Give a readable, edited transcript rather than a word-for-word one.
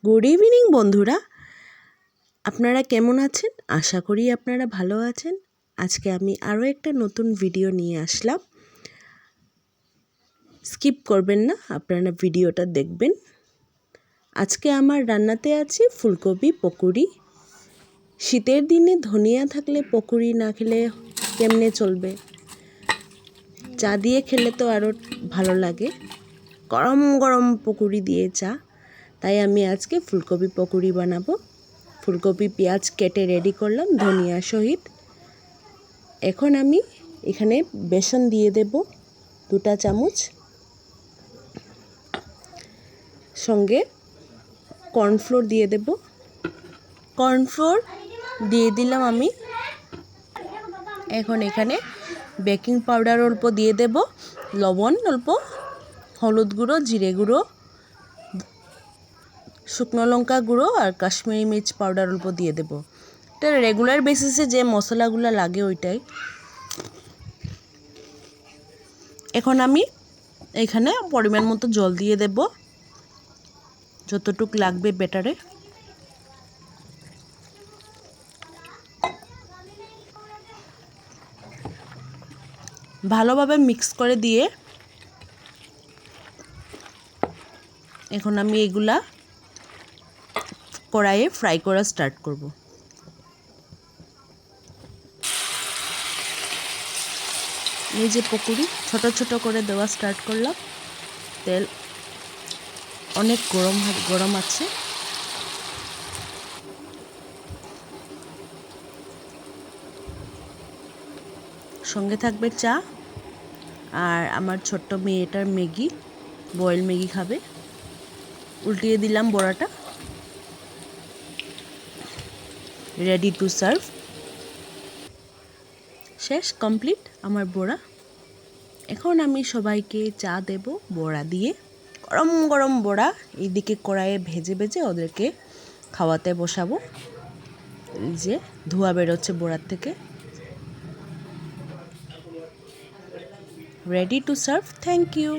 Good evening বন্ধুরা, আপনারা কেমন আছেন? আশা করি আপনারা ভালো আছেন। আজকে আমি আরও একটা নতুন ভিডিও নিয়ে আসলাম। স্কিপ করবেন না, আপনারা ভিডিওটা দেখবেন। আজকে আমার রান্নাতে আছে ফুলকপি পকোড়ি। শীতের দিনে ধনিয়া থাকলে পকোড়ি না খেলে কেমনে চলবে? চা দিয়ে খেলে তো আরও ভালো লাগে, গরম গরম পকোড়ি দিয়ে চা। তাই আমি আজকে ফুলকপি পকোড়ি বানাবো। ফুলকপি পেঁয়াজ কেটে রেডি করলাম ধনিয়া সহিত। এখন আমি এখানে বেসন দিয়ে দেব 2 চামচ, সঙ্গে কর্নফ্লোর দিয়ে দেব। কর্নফ্লোর দিয়ে দিলাম আমি। এখন এখানে বেকিং পাউডার অল্প দিয়ে দেব, লবণ অল্প, হলুদ গুঁড়ো, জিরে গুঁড়ো, শুকনো লঙ্কা গুঁড়ো আর কাশ্মীরি মির্চ পাউডার অল্প দিয়ে দেব। এটা রেগুলার বেসিসে যে মশলাগুলো লাগে ওইটাই। এখন আমি এখানে পরিমাণ মতো জল দিয়ে দেব, যতটুকু লাগবে ব্যাটারে। ভালোভাবে মিক্স করে দিয়ে এখন আমি এগুলা কড়াইয়ে ফ্রাই করা স্টার্ট করব। এই যে পকোড়ি ছোট ছোট করে দেওয়া স্টার্ট করলাম। তেল অনেক গরম আছে। সঙ্গে থাকবে চা, আর আমার ছোট্ট মেয়েটার ম্যাগি, বয়েল ম্যাগি খাবে। উল্টিয়ে দিলাম বড়াটা। Ready to serve. শেষ, কমপ্লিট আমার বড়া। এখন আমি সবাইকে চা দেব বড়া দিয়ে। গরম গরম বড়া এইদিকে কড়াইয়ে ভেজে ভেজে ওদেরকে খাওয়াতে বসাবো। এই যে ধোঁয়া বেরোচ্ছে বড়ার থেকে। Ready to serve. Thank you.